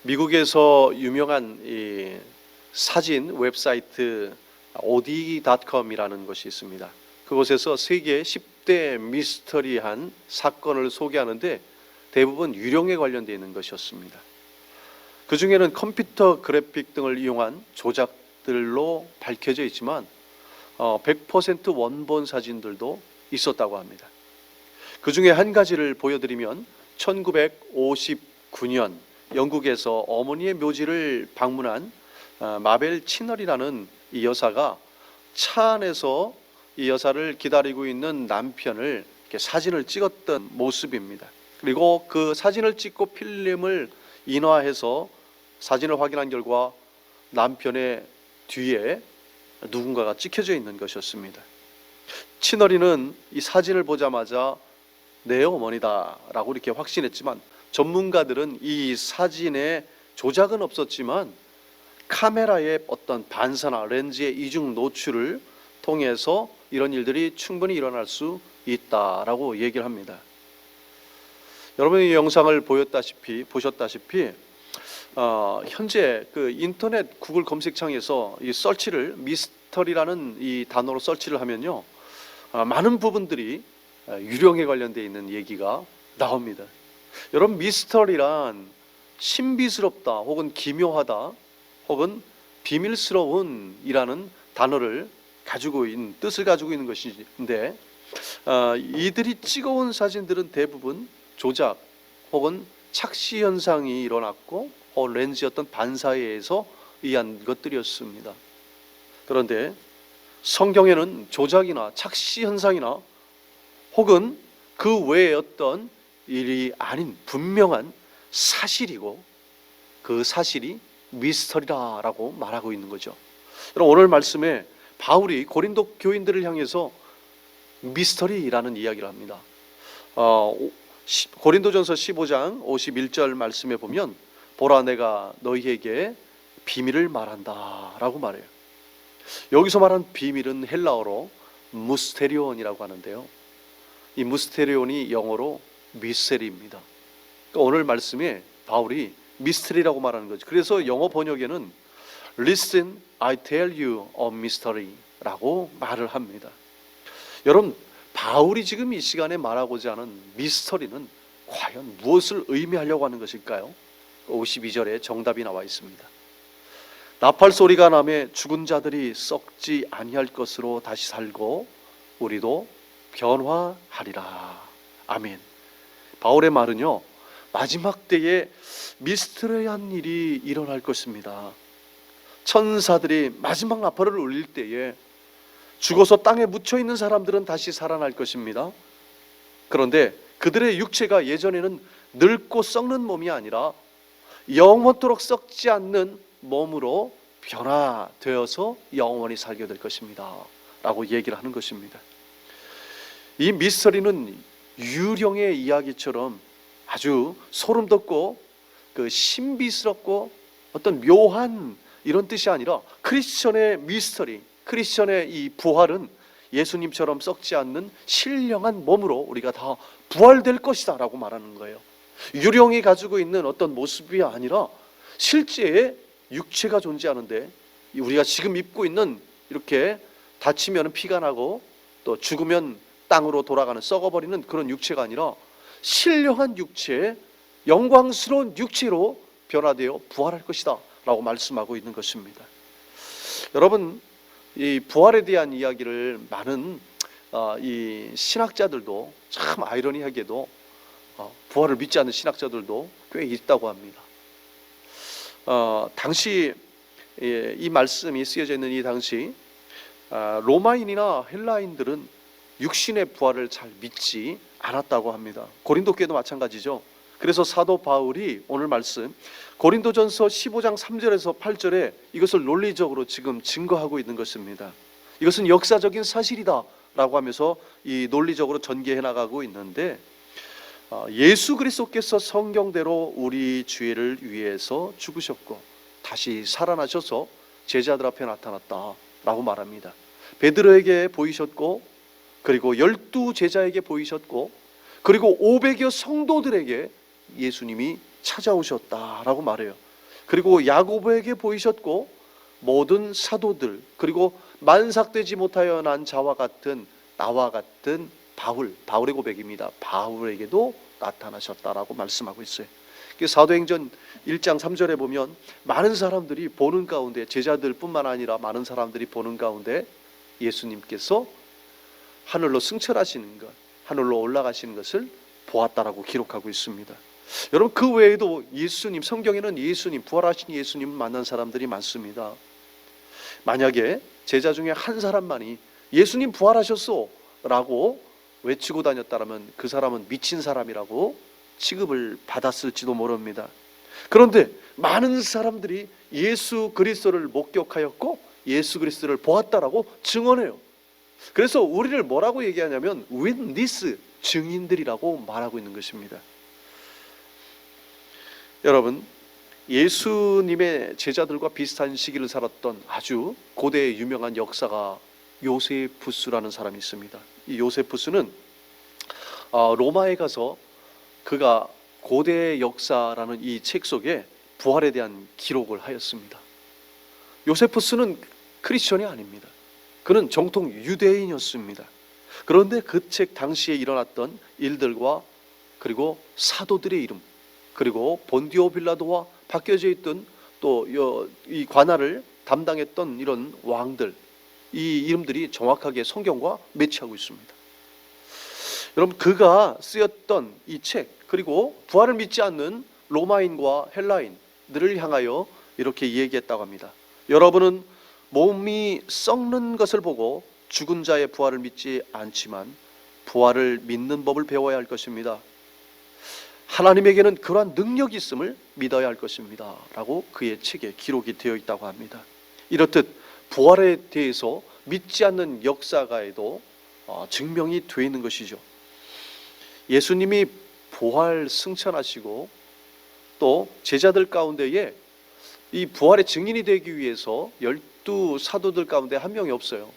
미국에서 유명한 이 사진 웹사이트 od.com이라는 것이 있습니다. 그곳에서 세계 10대 미스터리한 사건을 소개하는데 대부분 유령에 관련되어 있는 것이었습니다. 그 중에는 컴퓨터 그래픽 등을 이용한 조작들로 밝혀져 있지만 100% 원본 사진들도 있었다고 합니다. 그 중에 한 가지를 보여드리면 1959년 영국에서 어머니의 묘지를 방문한 마벨 치널이라는 이 여사가 차 안에서 이 여사를 기다리고 있는 남편을 이렇게 사진을 찍었던 모습입니다. 그리고 그 사진을 찍고 필름을 인화해서 사진을 확인한 결과 남편의 뒤에 누군가가 찍혀져 있는 것이었습니다. 치널이는 이 사진을 보자마자 내 어머니다 라고 이렇게 확신했지만 전문가들은 이 사진에 조작은 없었지만 카메라의 어떤 반사나 렌즈의 이중 노출을 통해서 이런 일들이 충분히 일어날 수 있다라고 얘기를 합니다. 여러분이 이 영상을 보셨다시피 현재 그 인터넷 구글 검색창에서 이 서치를 미스터리라는 이 단어로 서치를 하면요, 많은 부분들이 유령에 관련되어 있는 얘기가 나옵니다. 여러분, 미스터리란 신비스럽다 혹은 기묘하다 혹은 비밀스러운 이라는 단어를 가지고 있는 뜻을 가지고 있는 것인데 이들이 찍어온 사진들은 대부분 조작 혹은 착시 현상이 일어났고 렌즈였던 반사에 의해서 의한 것들이었습니다. 그런데 성경에는 조작이나 착시 현상이나 혹은 그 외의 어떤 일이 아닌 분명한 사실이고 그 사실이 미스터리라고 말하고 있는 거죠. 여러분, 오늘 말씀에 바울이 고린도 교인들을 향해서 미스터리라는 이야기를 합니다. 고린도전서 15장 51절 말씀에 보면 보라 내가 너희에게 비밀을 말한다 라고 말해요. 여기서 말한 비밀은 헬라어로 무스테리온이라고 하는데요, 이 무스테리온이 영어로 미스테리입니다. 그러니까 오늘 말씀에 바울이 미스터리라고 말하는 거죠. 그래서 영어 번역에는 Listen, I tell you a mystery 라고 말을 합니다. 여러분, 바울이 지금 이 시간에 말하고자 하는 미스터리는 과연 무엇을 의미하려고 하는 것일까요? 52절에 정답이 나와 있습니다. 나팔 소리가 나매 죽은 자들이 썩지 아니할 것으로 다시 살고 우리도 변화하리라. 아멘. 바울의 말은요, 마지막 때에 미스터리한 일이 일어날 것입니다. 천사들이 마지막 나팔을 울릴 때에 죽어서 땅에 묻혀 있는 사람들은 다시 살아날 것입니다. 그런데 그들의 육체가 예전에는 늙고 썩는 몸이 아니라 영원토록 썩지 않는 몸으로 변화되어서 영원히 살게 될 것입니다 라고 얘기를 하는 것입니다. 이 미스터리는 유령의 이야기처럼 아주 소름 돋고 그 신비스럽고 어떤 묘한 이런 뜻이 아니라 크리스천의 미스터리, 크리스천의 이 부활은 예수님처럼 썩지 않는 신령한 몸으로 우리가 다 부활될 것이다 라고 말하는 거예요. 유령이 가지고 있는 어떤 모습이 아니라 실제의 육체가 존재하는데 우리가 지금 입고 있는 이렇게 다치면 피가 나고 또 죽으면 땅으로 돌아가는 썩어버리는 그런 육체가 아니라 신령한 육체, 영광스러운 육체로 변화되어 부활할 것이다 라고 말씀하고 있는 것입니다. 여러분, 이 부활에 대한 이야기를 많은 이 신학자들도 참 아이러니하게도 부활을 믿지 않는 신학자들도 꽤 있다고 합니다. 당시 이 말씀이 쓰여져 있는 이 당시 로마인이나 헬라인들은 육신의 부활을 잘 믿지 않았다고 합니다. 고린도 교회도 마찬가지죠. 그래서 사도 바울이 오늘 말씀 고린도전서 15장 3절에서 8절에 이것을 논리적으로 지금 증거하고 있는 것입니다. 이것은 역사적인 사실이다 라고 하면서 이 논리적으로 전개해 나가고 있는데 예수 그리스도께서 성경대로 우리 죄를 위해서 죽으셨고 다시 살아나셔서 제자들 앞에 나타났다 라고 말합니다. 베드로에게 보이셨고 그리고 12 제자에게 보이셨고 그리고 500여 성도들에게 예수님이 찾아오셨다라고 말해요. 그리고 야고보에게 보이셨고 모든 사도들 그리고 만삭되지 못하여 난 자와 같은 나와 같은 바울의 고백입니다. 바울에게도 나타나셨다라고 말씀하고 있어요. 사도행전 1장 3절에 보면 많은 사람들이 보는 가운데, 제자들뿐만 아니라 많은 사람들이 보는 가운데 예수님께서 하늘로 승천하시는 것, 하늘로 올라가시는 것을 보았다라고 기록하고 있습니다. 여러분, 그 외에도 예수님, 성경에는 예수님, 부활하신 예수님을 만난 사람들이 많습니다. 만약에 제자 중에 한 사람만이 예수님 부활하셨소 라고 외치고 다녔다면 그 사람은 미친 사람이라고 취급을 받았을지도 모릅니다. 그런데 많은 사람들이 예수 그리스도를 목격하였고 예수 그리스도를 보았다라고 증언해요. 그래서 우리를 뭐라고 얘기하냐면 witness, 증인들이라고 말하고 있는 것입니다. 여러분, 예수님의 제자들과 비슷한 시기를 살았던 아주 고대의 유명한 역사가 요세푸스라는 사람이 있습니다. 이 요세푸스는 로마에 가서 그가 고대의 역사라는 이 책 속에 부활에 대한 기록을 하였습니다. 요세푸스는 크리스천이 아닙니다. 그는 정통 유대인이었습니다. 그런데 그 책 당시에 일어났던 일들과 그리고 사도들의 이름, 그리고 본디오 빌라도와 바뀌어져 있던 또 이 관할을 담당했던 이런 왕들, 이 이름들이 정확하게 성경과 매치하고 있습니다. 여러분, 그가 쓰였던 이 책, 그리고 부활을 믿지 않는 로마인과 헬라인들을 향하여 이렇게 얘기했다고 합니다. 여러분은 몸이 썩는 것을 보고 죽은 자의 부활을 믿지 않지만 부활을 믿는 법을 배워야 할 것입니다. 하나님에게는 그러한 능력이 있음을 믿어야 할 것입니다 라고 그의 책에 기록이 되어 있다고 합니다. 이렇듯 부활에 대해서 믿지 않는 역사가에도 증명이 되어 있는 것이죠. 예수님이 부활 승천하시고 또 제자들 가운데에 이 부활의 증인이 되기 위해서 12사도들 가운데 한 명이 없어요.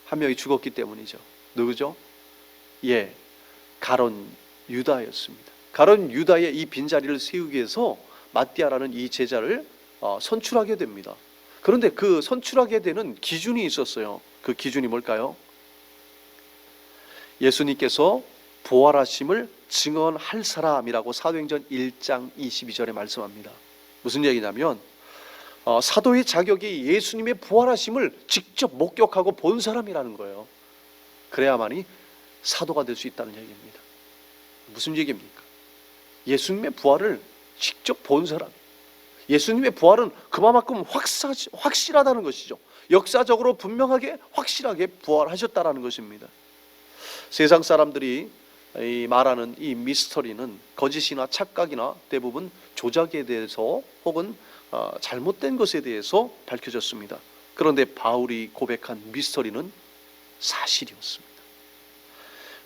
한 명이 죽었기 때문이죠. 누구죠? 가론 유다였습니다. 가론 유다의 이 빈자리를 세우기 위해서 마띠아라는 이 제자를 선출하게 됩니다. 그런데 그 선출하게 되는 기준이 있었어요. 그 기준이 뭘까요? 예수님께서 부활하심을 증언할 사람이라고 사도행전 1장 22절에 말씀합니다. 무슨 얘기냐면 사도의 자격이 예수님의 부활하심을 직접 목격하고 본 사람이라는 거예요. 그래야만이 사도가 될 수 있다는 얘기입니다. 무슨 얘기입니까? 예수님의 부활을 직접 본 사람, 예수님의 부활은 그만큼 확실하다는 것이죠. 역사적으로 분명하게 확실하게 부활하셨다라는 것입니다. 세상 사람들이 말하는 이 미스터리는 거짓이나 착각이나 대부분 조작에 대해서 혹은 잘못된 것에 대해서 밝혀졌습니다. 그런데 바울이 고백한 미스터리는 사실이었습니다.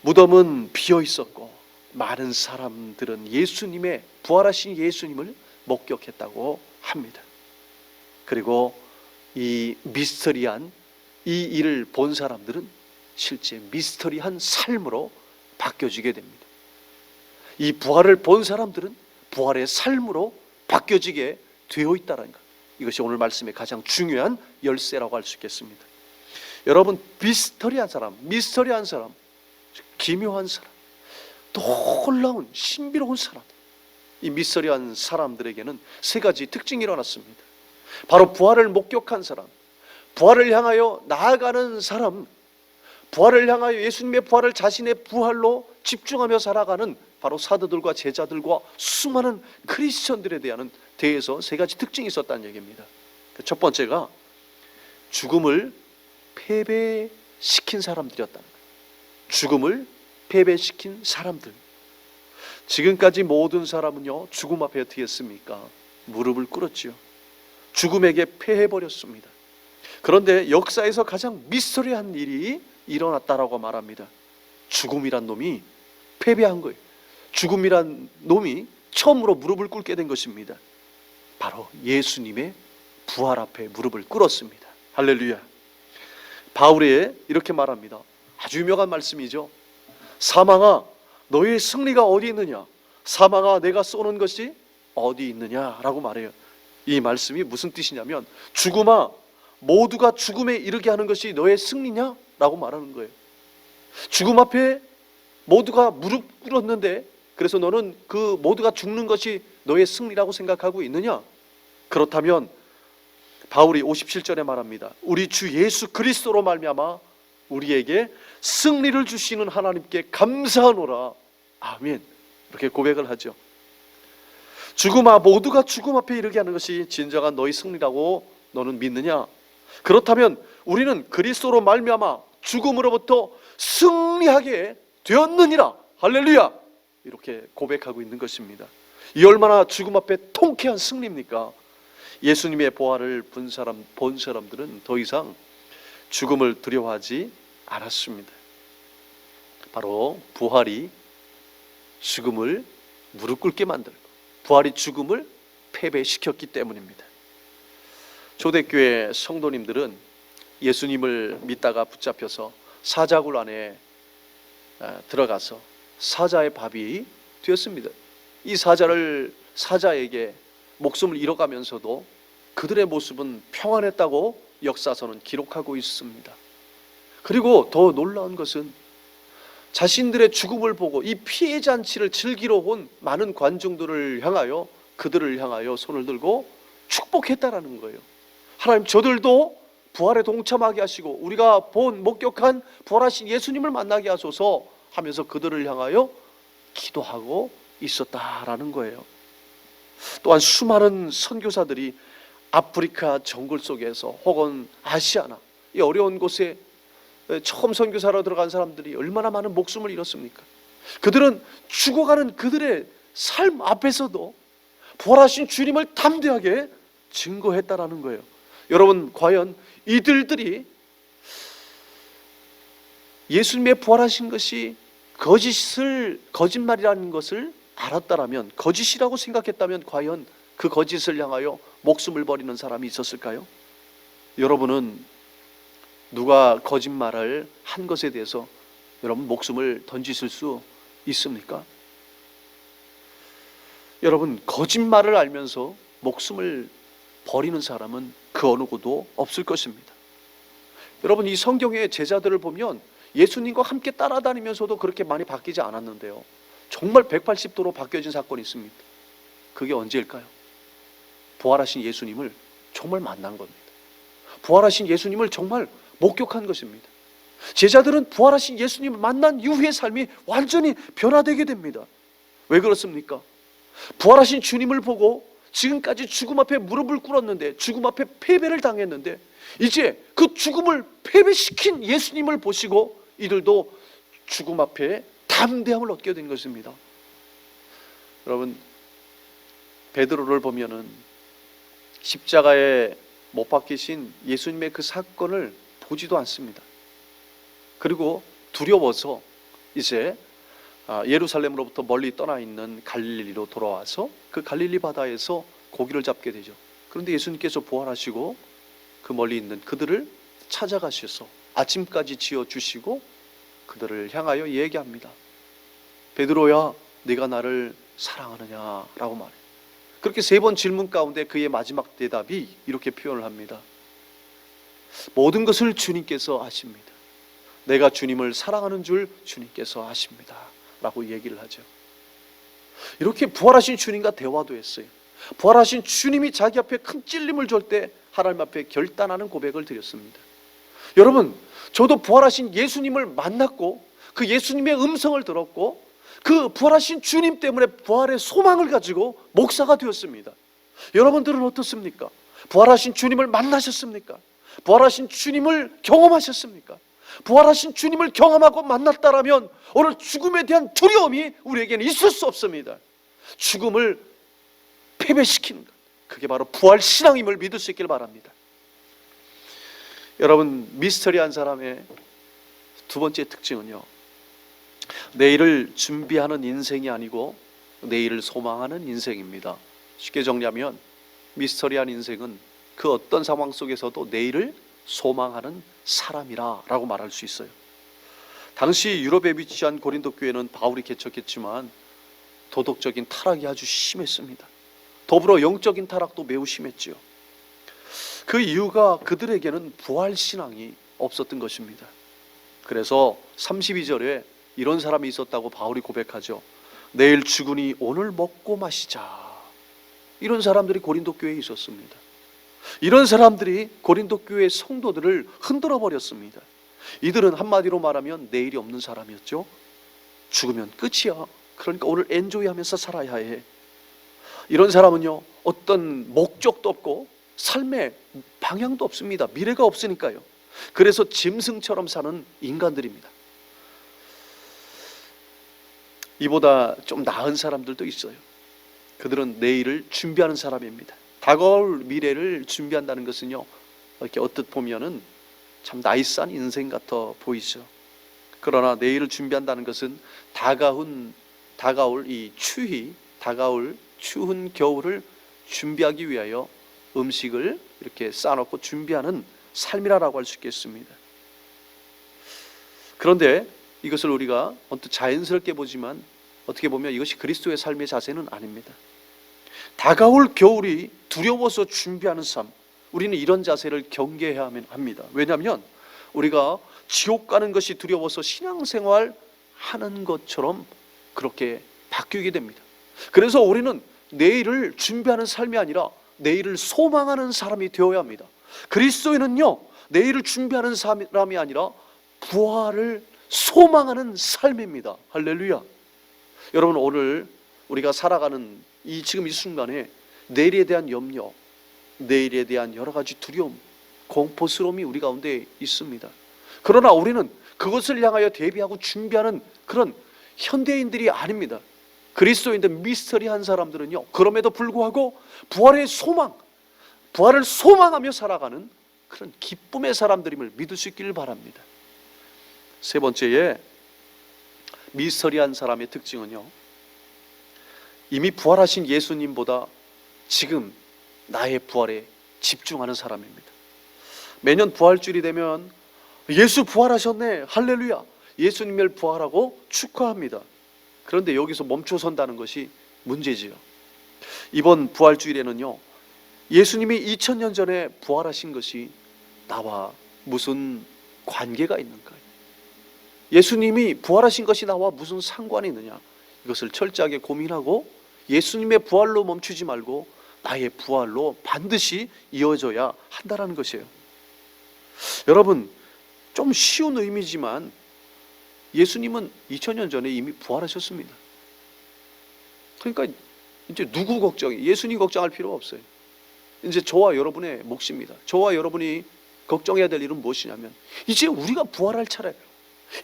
무덤은 비어 있었고 많은 사람들은 예수님의 부활하신 예수님을 목격했다고 합니다. 그리고 이 미스터리한 이 일을 본 사람들은 실제 미스터리한 삶으로 바뀌어지게 됩니다. 이 부활을 본 사람들은 부활의 삶으로 바뀌어지게 되어 있다는 것, 이것이 오늘 말씀의 가장 중요한 열쇠라고 할 수 있겠습니다. 여러분, 미스터리한 사람, 기묘한 사람, 놀라운 신비로운 사람, 이 미스터리한 사람들에게는 세 가지 특징이 일어났습니다. 바로 부활을 목격한 사람, 부활을 향하여 나아가는 사람, 부활을 향하여 예수님의 부활을 자신의 부활로 집중하며 살아가는 바로 사도들과 제자들과 수많은 크리스천들에 대해서 세 가지 특징이 있었다는 얘기입니다. 첫 번째가 죽음을 패배시킨 사람들이었다는 거예요. 죽음을 패배시킨 사람들. 지금까지 모든 사람은요, 죽음 앞에 어떻게 했습니까? 무릎을 꿇었지요. 죽음에게 패해버렸습니다. 그런데 역사에서 가장 미스터리한 일이 일어났다라고 말합니다. 죽음이란 놈이 패배한 거예요. 죽음이란 놈이 처음으로 무릎을 꿇게 된 것입니다. 바로 예수님의 부활 앞에 무릎을 꿇었습니다. 할렐루야. 바울이 이렇게 말합니다. 아주 유명한 말씀이죠. 사망아, 너의 승리가 어디 있느냐? 사망아, 내가 쏘는 것이 어디 있느냐? 라고 말해요. 이 말씀이 무슨 뜻이냐면, 죽음아, 모두가 죽음에 이르게 하는 것이 너의 승리냐? 라고 말하는 거예요. 죽음 앞에 모두가 무릎 꿇었는데, 그래서 너는 그 모두가 죽는 것이 너의 승리라고 생각하고 있느냐? 그렇다면 바울이 57절에 말합니다. 우리 주 예수 그리스도로 말미암아 우리에게 승리를 주시는 하나님께 감사하노라. 아멘. 이렇게 고백을 하죠. 죽음아, 모두가 죽음 앞에 이르게 하는 것이 진정한 너희 승리라고 너는 믿느냐? 그렇다면 우리는 그리스도로 말미암아 죽음으로부터 승리하게 되었느니라. 할렐루야. 이렇게 고백하고 있는 것입니다. 이 얼마나 죽음 앞에 통쾌한 승리입니까? 예수님의 부활을 본 사람들은 더 이상 죽음을 두려워하지 않았습니다. 바로 부활이 죽음을 무릎 꿇게 만들고, 부활이 죽음을 패배시켰기 때문입니다. 초대교회 성도님들은 예수님을 믿다가 붙잡혀서 사자굴 안에 들어가서 사자의 밥이 되었습니다. 이 사자에게 목숨을 잃어가면서도 그들의 모습은 평안했다고 역사서는 기록하고 있습니다. 그리고 더 놀라운 것은 자신들의 죽음을 보고 이 피해 잔치를 즐기러 온 많은 관중들을 향하여, 그들을 향하여 손을 들고 축복했다라는 거예요. 하나님, 저들도 부활에 동참하게 하시고 우리가 목격한 부활하신 예수님을 만나게 하소서 하면서 그들을 향하여 기도하고 있었다라는 거예요. 또한 수많은 선교사들이 아프리카 정글 속에서 혹은 아시아나 이 어려운 곳에 처음 선교사로 들어간 사람들이 얼마나 많은 목숨을 잃었습니까? 그들은 죽어가는 그들의 삶 앞에서도 부활하신 주님을 담대하게 증거했다라는 거예요. 여러분, 과연 이들들이 예수님의 부활하신 것이 거짓말이라는 것을 알았다라면, 거짓이라고 생각했다면 과연 그 거짓을 향하여 목숨을 버리는 사람이 있었을까요? 여러분은 누가 거짓말을 한 것에 대해서 여러분 목숨을 던지실 수 있습니까? 여러분, 거짓말을 알면서 목숨을 버리는 사람은 그 어느 곳도 없을 것입니다. 여러분, 이 성경의 제자들을 보면 예수님과 함께 따라다니면서도 그렇게 많이 바뀌지 않았는데요, 정말 180도로 바뀌어진 사건이 있습니다. 그게 언제일까요? 부활하신 예수님을 정말 만난 겁니다. 부활하신 예수님을 정말 목격한 것입니다. 제자들은 부활하신 예수님을 만난 이후의 삶이 완전히 변화되게 됩니다. 왜 그렇습니까? 부활하신 주님을 보고 지금까지 죽음 앞에 무릎을 꿇었는데, 죽음 앞에 패배를 당했는데, 이제 그 죽음을 패배시킨 예수님을 보시고 이들도 죽음 앞에 담대함을 얻게 된 것입니다. 여러분, 베드로를 보면은 십자가에 못 박히신 예수님의 그 사건을 보지도 않습니다. 그리고 두려워서 이제 예루살렘으로부터 멀리 떠나 있는 갈릴리로 돌아와서 그 갈릴리 바다에서 고기를 잡게 되죠. 그런데 예수님께서 부활하시고 그 멀리 있는 그들을 찾아가셔서 아침까지 지어주시고 그들을 향하여 얘기합니다. 베드로야, 네가 나를 사랑하느냐? 라고 말해요. 그렇게 3번 질문 가운데 그의 마지막 대답이 이렇게 표현을 합니다. 모든 것을 주님께서 아십니다. 내가 주님을 사랑하는 줄 주님께서 아십니다. 라고 얘기를 하죠. 이렇게 부활하신 주님과 대화도 했어요. 부활하신 주님이 자기 앞에 큰 찔림을 줄 때 하나님 앞에 결단하는 고백을 드렸습니다. 여러분, 저도 부활하신 예수님을 만났고 그 예수님의 음성을 들었고 그 부활하신 주님 때문에 부활의 소망을 가지고 목사가 되었습니다. 여러분들은 어떻습니까? 부활하신 주님을 만나셨습니까? 부활하신 주님을 경험하셨습니까? 부활하신 주님을 경험하고 만났다라면 오늘 죽음에 대한 두려움이 우리에게는 있을 수 없습니다. 죽음을 패배시키는 것, 그게 바로 부활 신앙임을 믿을 수 있길 바랍니다. 여러분, 미스터리한 사람의 두 번째 특징은요, 내일을 준비하는 인생이 아니고 내일을 소망하는 인생입니다. 쉽게 정리하면 미스터리한 인생은 그 어떤 상황 속에서도 내일을 소망하는 사람이라 라고 말할 수 있어요. 당시 유럽에 위치한 고린도 교회는 바울이 개척했지만 도덕적인 타락이 아주 심했습니다. 더불어 영적인 타락도 매우 심했지요. 그 이유가 그들에게는 부활신앙이 없었던 것입니다. 그래서 32절에 이런 사람이 있었다고 바울이 고백하죠. 내일 죽으니 오늘 먹고 마시자. 이런 사람들이 고린도 교회에 있었습니다. 이런 사람들이 고린도 교회 성도들을 흔들어 버렸습니다. 이들은 한마디로 말하면 내일이 없는 사람이었죠. 죽으면 끝이야. 그러니까 오늘 엔조이하면서 살아야 해. 이런 사람은요, 어떤 목적도 없고 삶의 방향도 없습니다. 미래가 없으니까요. 그래서 짐승처럼 사는 인간들입니다. 이보다 좀 나은 사람들도 있어요. 그들은 내일을 준비하는 사람입니다. 다가올 미래를 준비한다는 것은요, 이렇게 어떻게 보면은 참 나이스한 인생 같아 보이죠. 그러나 내일을 준비한다는 것은 다가올 이 다가올 추운 겨울을 준비하기 위하여 음식을 이렇게 쌓아놓고 준비하는 삶이라고 할 수 있겠습니다. 그런데 이것을 우리가 언뜻 자연스럽게 보지만 어떻게 보면 이것이 그리스도의 삶의 자세는 아닙니다. 다가올 겨울이 두려워서 준비하는 삶, 우리는 이런 자세를 경계해야 합니다. 왜냐하면 우리가 지옥 가는 것이 두려워서 신앙생활 하는 것처럼 그렇게 바뀌게 됩니다. 그래서 우리는 내일을 준비하는 삶이 아니라 내일을 소망하는 사람이 되어야 합니다. 그리스도인은요, 내일을 준비하는 사람이 아니라 부활을 소망하는 삶입니다. 할렐루야. 여러분, 오늘 우리가 살아가는 지금 이 순간에 내일에 대한 염려, 내일에 대한 여러 가지 두려움, 공포스러움이 우리 가운데 있습니다. 그러나 우리는 그것을 향하여 대비하고 준비하는 그런 현대인들이 아닙니다. 그리스도인들, 미스터리한 사람들은요, 그럼에도 불구하고 부활의 소망, 부활을 소망하며 살아가는 그런 기쁨의 사람들임을 믿을 수 있기를 바랍니다. 세 번째에 미스터리한 사람의 특징은요, 이미 부활하신 예수님보다 지금 나의 부활에 집중하는 사람입니다. 매년 부활주일이 되면 예수 부활하셨네, 할렐루야, 예수님을 부활하고 축하합니다. 그런데 여기서 멈춰선다는 것이 문제지요. 이번 부활주일에는요, 예수님이 2000년 전에 부활하신 것이 나와 무슨 관계가 있는가? 예수님이 부활하신 것이 나와 무슨 상관이 있느냐? 이것을 철저하게 고민하고 예수님의 부활로 멈추지 말고 나의 부활로 반드시 이어져야 한다는 것이에요. 여러분, 좀 쉬운 의미지만 예수님은 2000년 전에 이미 부활하셨습니다. 그러니까 이제 누구 걱정이, 예수님 걱정할 필요가 없어요. 이제 저와 여러분의 몫입니다. 저와 여러분이 걱정해야 될 일은 무엇이냐면, 이제 우리가 부활할 차례예요.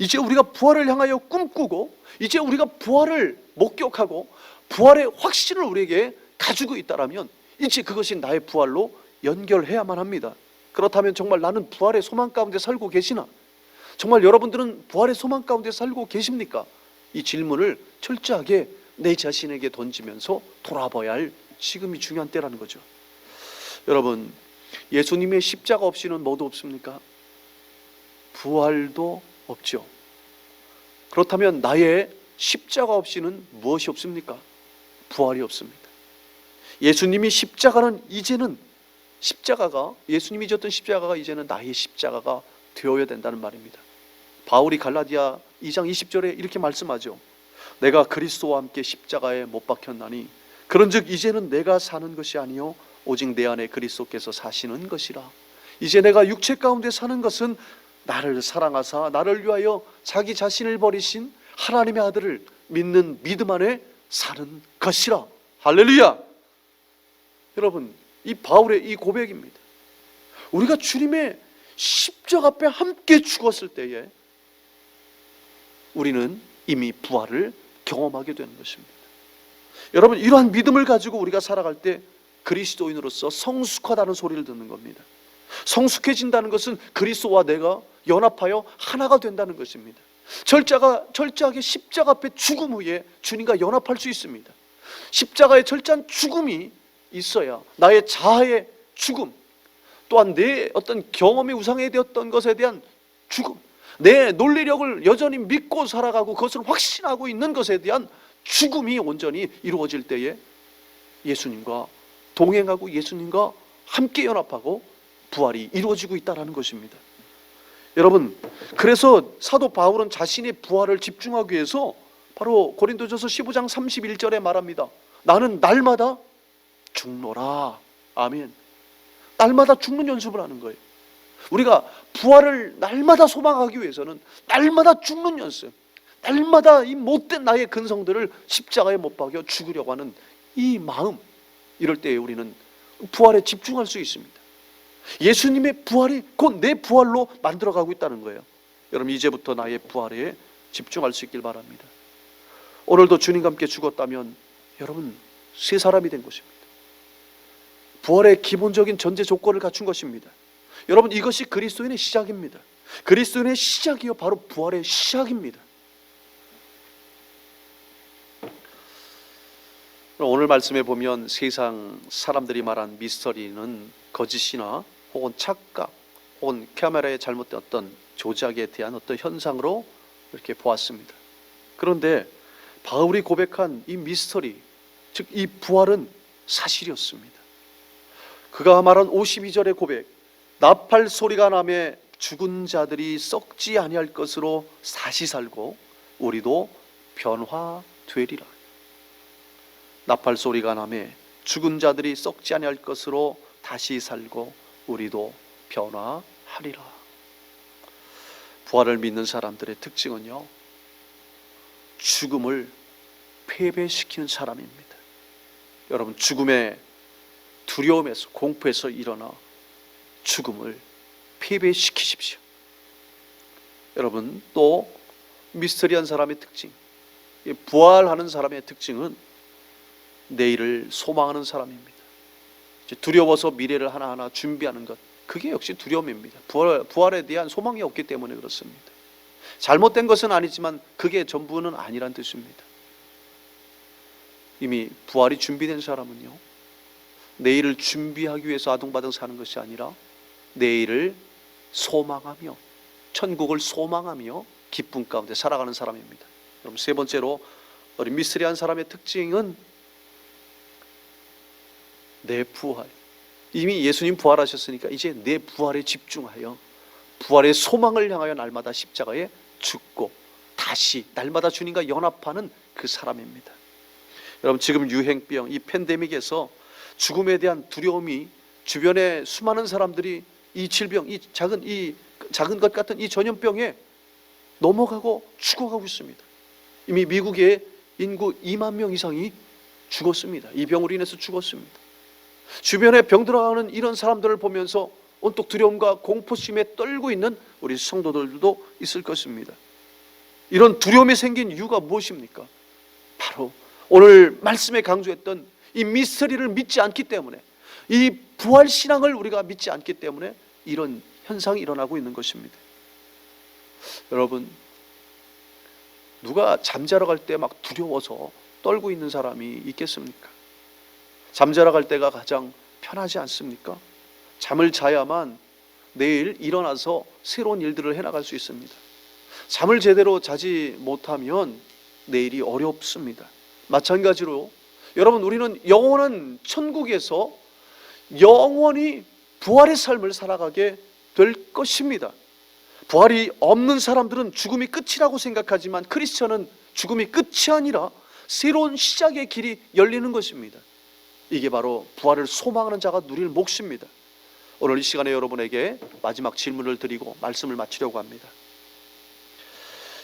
이제 우리가 부활을 향하여 꿈꾸고, 이제 우리가 부활을 목격하고 부활의 확신을 우리에게 가지고 있다라면 이제 그것이 나의 부활로 연결해야만 합니다. 그렇다면 정말 나는 부활의 소망 가운데 살고 계시나? 정말 여러분들은 부활의 소망 가운데 살고 계십니까? 이 질문을 철저하게 내 자신에게 던지면서 돌아봐야 할 지금이 중요한 때라는 거죠. 여러분, 예수님의 십자가 없이는 뭐도 없습니까? 부활도 없죠. 그렇다면 나의 십자가 없이는 무엇이 없습니까? 부활이 없습니다. 예수님이 십자가는 이제는 예수님이 졌던 십자가가 이제는 나의 십자가가 되어야 된다는 말입니다. 바울이 갈라디아 2장 20절에 이렇게 말씀하죠. 내가 그리스도와 함께 십자가에 못 박혔나니 그런즉 이제는 내가 사는 것이 아니요 오직 내 안에 그리스도께서 사시는 것이라. 이제 내가 육체 가운데 사는 것은 나를 사랑하사 나를 위하여 자기 자신을 버리신 하나님의 아들을 믿는 믿음 안에 사는 것이라. 할렐루야. 여러분, 이 바울의 이 고백입니다. 우리가 주님의 십자가 앞에 함께 죽었을 때에 우리는 이미 부활을 경험하게 되는 것입니다. 여러분, 이러한 믿음을 가지고 우리가 살아갈 때 그리스도인으로서 성숙하다는 소리를 듣는 겁니다. 성숙해진다는 것은 그리스도와 내가 연합하여 하나가 된다는 것입니다. 철저하게 십자가 앞에 죽음 후에 주님과 연합할 수 있습니다. 십자가의 철저한 죽음이 있어야 나의 자아의 죽음, 또한 내 어떤 경험이 우상화되었던 것에 대한 죽음, 내 논리력을 여전히 믿고 살아가고 그것을 확신하고 있는 것에 대한 죽음이 온전히 이루어질 때에 예수님과 동행하고 예수님과 함께 연합하고 부활이 이루어지고 있다는 것입니다. 여러분, 그래서 사도 바울은 자신의 부활을 집중하기 위해서 바로 고린도전서 15장 31절에 말합니다. 나는 날마다 죽노라. 아멘. 날마다 죽는 연습을 하는 거예요. 우리가 부활을 날마다 소망하기 위해서는 날마다 죽는 연습, 날마다 이 못된 나의 근성들을 십자가에 못 박여 죽으려고 하는 이 마음, 이럴 때 우리는 부활에 집중할 수 있습니다. 예수님의 부활이 곧 내 부활로 만들어가고 있다는 거예요. 여러분, 이제부터 나의 부활에 집중할 수 있길 바랍니다. 오늘도 주님과 함께 죽었다면 여러분, 새 사람이 된 것입니다. 부활의 기본적인 전제 조건을 갖춘 것입니다. 여러분, 이것이 그리스도인의 시작입니다. 그리스도인의 시작이요, 바로 부활의 시작입니다. 오늘 말씀에 보면 세상 사람들이 말한 미스터리는 거짓이나 혹은 착각 혹은 카메라의 잘못된 어떤 조작에 대한 어떤 현상으로 이렇게 보았습니다. 그런데 바울이 고백한 이 미스터리, 즉 이 부활은 사실이었습니다. 그가 말한 52절의 고백, 나팔 소리가 나매 죽은 자들이 썩지 아니할 것으로 다시 살고 우리도 변화되리라. 나팔 소리가 나매 죽은 자들이 썩지 아니할 것으로 다시 살고 우리도 변화하리라. 부활을 믿는 사람들의 특징은요, 죽음을 패배시키는 사람입니다. 여러분, 죽음의 두려움에서, 공포에서 일어나 죽음을 패배시키십시오. 여러분, 또 미스터리한 사람의 특징, 부활하는 사람의 특징은 내일을 소망하는 사람입니다. 두려워서 미래를 하나하나 준비하는 것, 그게 역시 두려움입니다. 부활에 대한 소망이 없기 때문에 그렇습니다. 잘못된 것은 아니지만 그게 전부는 아니란 뜻입니다. 이미 부활이 준비된 사람은요, 내일을 준비하기 위해서 아둥바둥 사는 것이 아니라 내일을 소망하며 천국을 소망하며 기쁨 가운데 살아가는 사람입니다. 그럼 세 번째로 우리 미스터리한 사람의 특징은 내 부활. 이미 예수님 부활하셨으니까 이제 내 부활에 집중하여 부활의 소망을 향하여 날마다 십자가에 죽고 다시 날마다 주님과 연합하는 그 사람입니다. 여러분, 지금 유행병, 이 팬데믹에서 죽음에 대한 두려움이 주변에 수많은 사람들이 이 질병, 이 작은 것 같은 이 전염병에 넘어가고 죽어가고 있습니다. 이미 미국의 인구 2만 명 이상이 죽었습니다. 이 병으로 인해서 죽었습니다. 주변에 병들어가는 이런 사람들을 보면서 온통 두려움과 공포심에 떨고 있는 우리 성도들도 있을 것입니다. 이런 두려움이 생긴 이유가 무엇입니까? 바로 오늘 말씀에 강조했던 이 미스터리를 믿지 않기 때문에, 이 부활신앙을 우리가 믿지 않기 때문에 이런 현상이 일어나고 있는 것입니다. 여러분, 누가 잠자러 갈 때 막 두려워서 떨고 있는 사람이 있겠습니까? 잠자러 갈 때가 가장 편하지 않습니까? 잠을 자야만 내일 일어나서 새로운 일들을 해나갈 수 있습니다. 잠을 제대로 자지 못하면 내일이 어렵습니다. 마찬가지로 여러분, 우리는 영원한 천국에서 영원히 부활의 삶을 살아가게 될 것입니다. 부활이 없는 사람들은 죽음이 끝이라고 생각하지만 크리스천은 죽음이 끝이 아니라 새로운 시작의 길이 열리는 것입니다. 이게 바로 부활을 소망하는 자가 누릴 몫입니다. 오늘 이 시간에 여러분에게 마지막 질문을 드리고 말씀을 마치려고 합니다.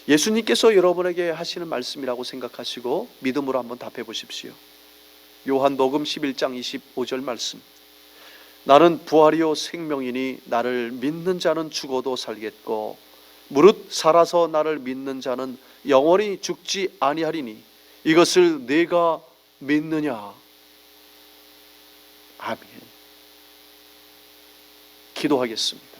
예수님께서 여러분에게 하시는 말씀이라고 생각하시고 믿음으로 한번 답해 보십시오. 요한복음 11장 25절 말씀, 나는 부활이요 생명이니 나를 믿는 자는 죽어도 살겠고 무릇 살아서 나를 믿는 자는 영원히 죽지 아니하리니 이것을 내가 믿느냐? 아멘. 기도하겠습니다.